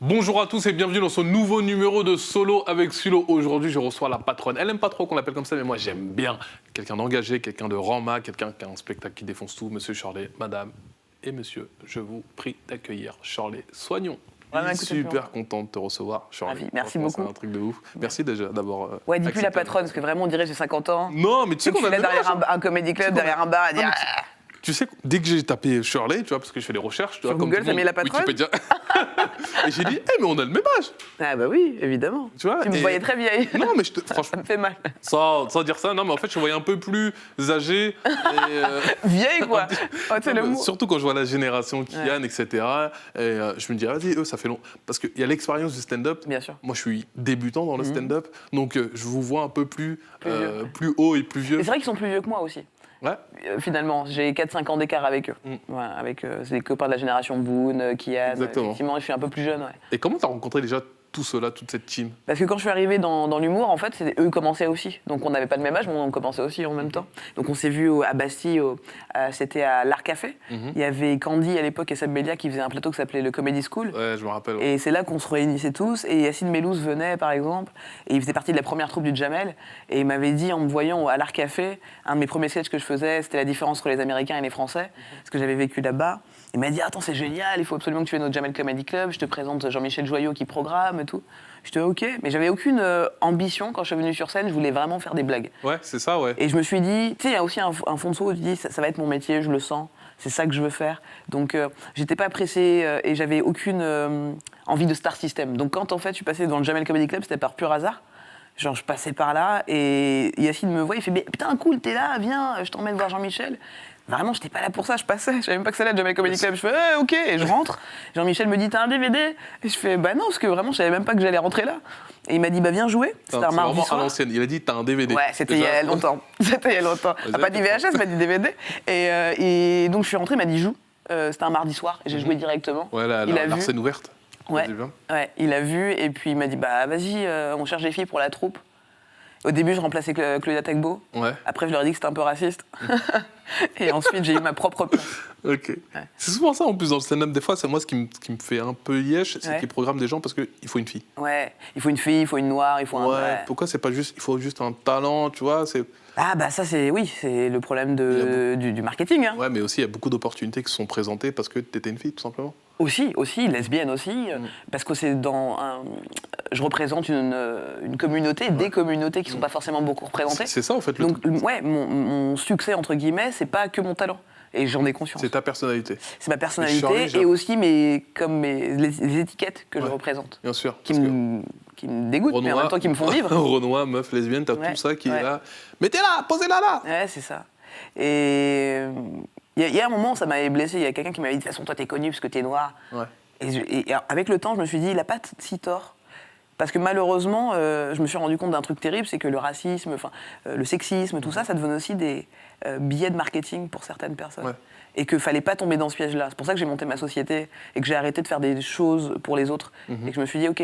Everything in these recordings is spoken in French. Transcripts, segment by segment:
Bonjour à tous et bienvenue dans ce nouveau numéro de Solo avec Sulo. Aujourd'hui, je reçois la patronne. Elle n'aime pas trop qu'on l'appelle comme ça, mais moi, j'aime bien. Quelqu'un d'engagé, quelqu'un de rama, quelqu'un qui a un spectacle qui défonce tout. Monsieur Shirley, madame et monsieur, je vous prie d'accueillir Shirley Soignon. Super content de te recevoir, Shirley. Merci beaucoup. C'est un truc de ouf. Merci déjà d'abord. Ouais, dis plus la patronne, parce que vraiment, on dirait que j'ai 50 ans. Non, mais tu sais qu'on a là derrière un comédie club, derrière un bar, à dire... Tu sais, dès que j'ai tapé Shirley, tu vois, parce que je fais des recherches, tu vois, Sur comme Google, tout le t'as mis monde, la patronne Wikipédia. Et j'ai dit, mais on a le même âge. Ah bah oui, évidemment. Tu vois, me voyais très vieille. Non, mais franchement, ça me fait mal. Sans dire ça, non, mais en fait, je te voyais un peu plus âgé. Vieille, quoi. Oh, c'est le mot. Surtout quand je vois la génération Kian, etc. Et je me dis, vas-y, eux, ça fait long. Parce qu'il y a l'expérience du stand-up. Bien sûr. Moi, je suis débutant dans le stand-up. Donc, je vous vois un peu plus haut et plus vieux. Et c'est vrai qu'ils sont plus vieux que moi aussi. Ouais. Finalement, j'ai 4-5 ans d'écart avec eux. Ouais, c'est des copains de la génération Boone, Kian. Exactement. Effectivement, je suis un peu plus jeune. Ouais. Et comment t'as rencontré déjà tout cela, toute cette team? Parce que quand je suis arrivée dans l'humour, en fait, eux commençaient aussi. Donc on n'avait pas le même âge, mais on commençait aussi en même temps. Donc on s'est vus à Bastille, c'était à l'Art Café. Il y avait Candy à l'époque et Seb Melia qui faisait un plateau qui s'appelait le Comedy School. Ouais, je me rappelle. Ouais. Et c'est là qu'on se réunissait tous. Et Yacine Mellouz venait, par exemple, et il faisait partie de la première troupe du Jamel. Et il m'avait dit, en me voyant à l'Art Café, un de mes premiers sketchs que je faisais, c'était la différence entre les Américains et les Français, parce que j'avais vécu là-bas. Il m'a dit, attends, c'est génial, il faut absolument que tu viennes au Jamel Comedy Club, je te présente Jean-Michel Joyot qui programme et tout. J'étais OK, mais j'avais aucune ambition quand je suis venue sur scène, je voulais vraiment faire des blagues. Ouais, c'est ça, ouais. Et je me suis dit, tu sais, il y a aussi un fond de soi où tu dis, ça va être mon métier, je le sens, c'est ça que je veux faire. Donc, j'étais pas pressée et j'avais aucune envie de star system. Donc, quand en fait, je suis passée dans le Jamel Comedy Club, c'était par pur hasard. Genre, je passais par là et Yacine me voit, il fait, mais putain, cool, t'es là, viens, je t'emmène voir Jean-Michel. Vraiment, j'étais pas là pour ça, je passais, je savais même pas que c'était là, le Jamel Comedy Club. Je fais, OK, et je rentre. Jean-Michel me dit, t'as un DVD? Et je fais, bah non, parce que vraiment, je savais même pas que j'allais rentrer là. Et il m'a dit, bah viens jouer. C'était un mardi soir. À l'ancienne, il a dit, t'as un DVD. Ouais, c'était il y a longtemps. C'était il y a longtemps. Il pas dit VHS, il m'a dit DVD. Et donc je suis rentrée, il m'a dit, joue. C'était un mardi soir, et j'ai joué directement. Ouais, la scène ouverte. Ouais, il a vu, et puis il m'a dit, bah vas-y, on cherche des filles pour la troupe. Au début, je remplaçais Claudia Tagbo. Ouais. Après, je leur ai dit que c'était un peu raciste. Et ensuite, j'ai eu ma propre place. Ok. Ouais. C'est souvent ça, en plus, dans le stand-up. Des fois, c'est moi ce qui me fait un peu yesh, c'est qu'ils programment des gens parce qu'il faut une fille. Ouais, il faut une fille, il faut une noire, il faut un... Ouais, pourquoi c'est pas juste... Il faut juste un talent, tu vois, c'est... Ah bah ça, c'est le problème du marketing. Hein. Ouais, mais aussi, il y a beaucoup d'opportunités qui se sont présentées parce que t'étais une fille, tout simplement. Aussi, lesbienne aussi, parce que c'est je représente une communauté, des communautés qui sont pas forcément beaucoup représentées. C'est ça, en fait, Donc, ouais, mon succès, entre guillemets, c'est pas que mon talent. Et j'en ai conscience. C'est ta personnalité. C'est ma personnalité et aussi les étiquettes que je représente. Bien sûr. Qui me dégoûtent, Renoir, mais en même temps qui me font vivre. Renoir, meuf, lesbienne, t'as tout ça qui est là. Mettez-la, posez-la là. Ouais, c'est ça. Et... Il y a un moment, ça m'avait blessé. Il y a quelqu'un qui m'avait dit, de toute façon, toi, t'es connu parce que t'es noir. Ouais. Et avec le temps, je me suis dit, il a pas si tort. Parce que malheureusement, je me suis rendu compte d'un truc terrible, c'est que le racisme, le sexisme, tout ça, ça devenait aussi des billets de marketing pour certaines personnes. Ouais. Et qu'il fallait pas tomber dans ce piège-là. C'est pour ça que j'ai monté ma société et que j'ai arrêté de faire des choses pour les autres. Et que je me suis dit, OK,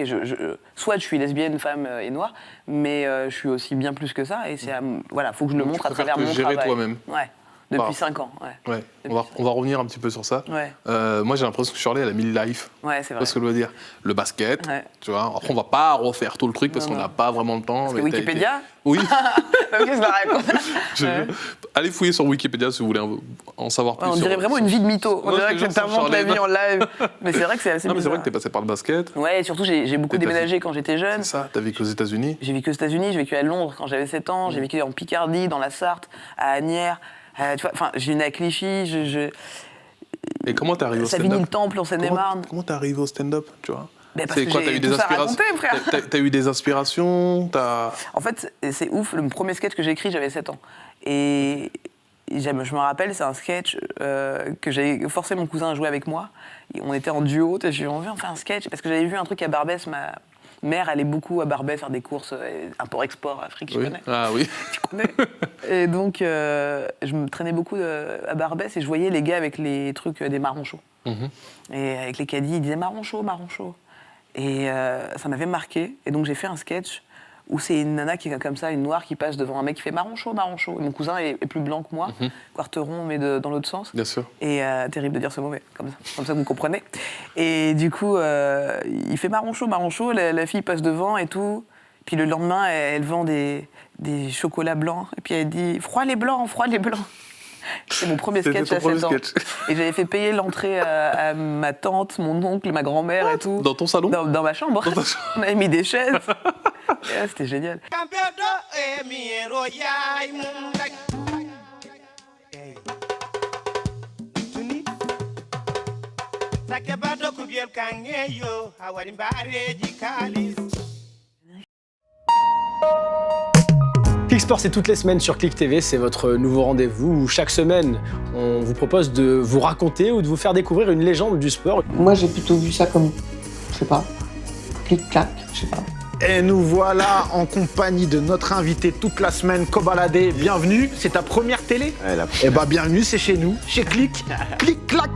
soit je suis lesbienne, femme et noire, mais je suis aussi bien plus que ça. Et voilà, faut que je le montre à travers mon travail. Gérer toi-même. Ouais. Depuis 5 ans, ouais. On va revenir un petit peu sur ça. Ouais. Moi, j'ai l'impression que Shirley, elle a mis le life. Ouais, c'est vrai. Parce que je veux dire, le basket, tu vois. Après, on va pas refaire tout le truc parce qu'on n'a pas vraiment le temps. Parce que Wikipédia. Oui. Ok, je la raconte. Allez fouiller sur Wikipédia si vous voulez en savoir plus. On dirait vraiment une vie de mytho. On dirait que tu inventes la vie en live. Mais c'est vrai que c'est assez bizarre. Mais c'est vrai que t'es passé par le basket. Ouais, et surtout, j'ai beaucoup déménagé quand j'étais jeune. C'est ça, t'as vécu aux États-Unis. J'ai vécu aux États-Unis, j'ai vécu à Londres quand j'avais 7 ans, j'ai vécu en Picardie, dans la Sarthe, à Asnières. Tu vois, enfin, j'ai né à Clichy. Et comment t'es arrivé au stand-up? Savigny-le-Temple, en Seine-et-Marne. Comment t'es arrivé au stand-up, tu vois? Parce que t'as eu des inspirations, frère. T'as eu des inspirations, En fait, c'est ouf. Le premier sketch que j'ai écrit, j'avais 7 ans. Et je me rappelle, c'est un sketch que j'avais forcé mon cousin à jouer avec moi. Et on était en duo. Je lui ai dit, on veut en faire un sketch. Parce que j'avais vu un truc à Barbès, ma mère allait beaucoup à Barbès faire des courses import-export Afrique, tu connais. Ah oui. Tu connais. Et donc, je me traînais beaucoup à Barbès et je voyais les gars avec les trucs des marrons chauds. Et avec les caddies, ils disaient marron chaud, marron chaud. Et ça m'avait marqué. Et donc, j'ai fait un sketch où c'est une nana qui est comme ça, une noire qui passe devant un mec qui fait marron chaud, marron chaud. Et mon cousin est plus blanc que moi, quarteron, mais dans l'autre sens. Bien sûr. Et terrible de dire ce mot, mais comme ça vous comprenez. Et du coup, il fait marron chaud, la fille passe devant et tout. Puis le lendemain, elle vend des chocolats blancs. Et puis elle dit froid les blancs. C'est mon premier sketch à 7 ans. Et j'avais fait payer l'entrée à ma tante, mon oncle, ma grand-mère et tout. Dans ton salon? Dans ma chambre. On avait mis des chaises. Et c'était génial. Click Sport, c'est toutes les semaines sur Click TV, c'est votre nouveau rendez-vous où chaque semaine, on vous propose de vous raconter ou de vous faire découvrir une légende du sport. Moi, j'ai plutôt vu ça comme, je sais pas, clic-clac, je sais pas. Et nous voilà en compagnie de notre invité toute la semaine, Kobalade. Bienvenue, c'est ta première télé? Eh bah bienvenue, c'est chez nous, chez Click, Clic-clac.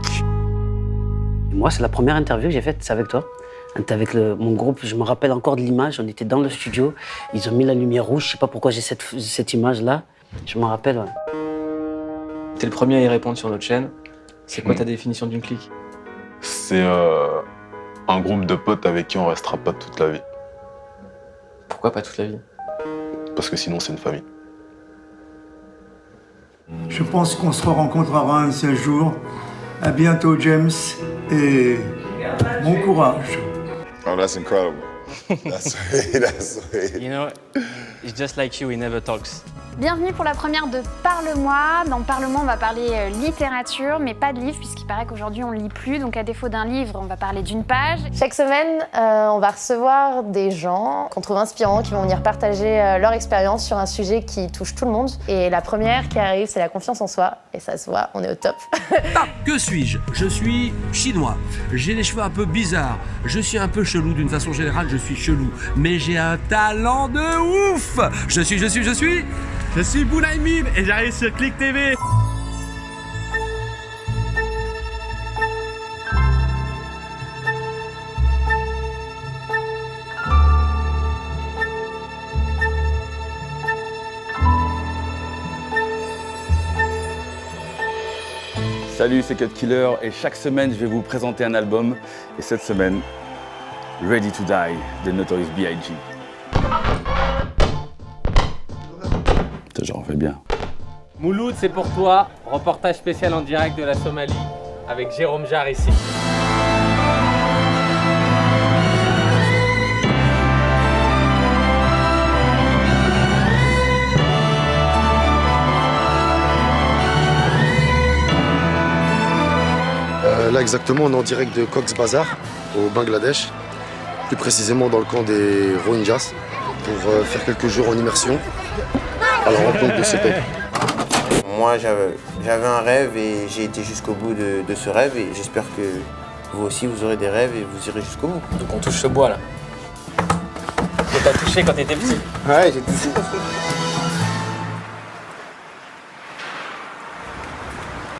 Moi, c'est la première interview que j'ai faite, c'est avec toi. On était avec mon groupe, je me rappelle encore de l'image, on était dans le studio, ils ont mis la lumière rouge, je sais pas pourquoi j'ai cette image-là, je me rappelle. Ouais. T'es le premier à y répondre sur notre chaîne. C'est quoi ta définition d'une clique? C'est un groupe de potes avec qui on restera pas toute la vie. Pourquoi pas toute la vie? Parce que sinon c'est une famille. Je pense qu'on se rencontrera un seul jour. À bientôt, James, et bon courage. Oh, that's incredible. That's sweet. You know, it's just like you, he never talks. Bienvenue pour la première de Parle-moi. Dans Parle-moi, on va parler littérature, mais pas de livre, puisqu'il paraît qu'aujourd'hui, on lit plus. Donc, à défaut d'un livre, on va parler d'une page. Chaque semaine, on va recevoir des gens qu'on trouve inspirants, qui vont venir partager leur expérience sur un sujet qui touche tout le monde. Et la première qui arrive, c'est la confiance en soi. Et ça se voit, on est au top. Que suis-je? Je suis chinois. J'ai des cheveux un peu bizarres. Je suis un peu chelou d'une façon générale, je suis chelou. Mais j'ai un talent de ouf. Je suis Bounaïmin et j'arrive sur Click TV. Salut, c'est Cut Killer et chaque semaine je vais vous présenter un album. Et cette semaine, Ready to Die de Notorious B.I.G. J'en fais bien. Mouloud, c'est pour toi. Reportage spécial en direct de la Somalie avec Jérôme Jarre ici. Là exactement, on est en direct de Cox's Bazar au Bangladesh, plus précisément dans le camp des Rohingyas, pour faire quelques jours en immersion à la rencontre de ces peuples. Moi, j'avais un rêve et j'ai été jusqu'au bout de ce rêve et j'espère que vous aussi, vous aurez des rêves et vous irez jusqu'au bout. Donc on touche ce bois là. Que t'as touché quand t'étais petit. Ouais, j'ai touché.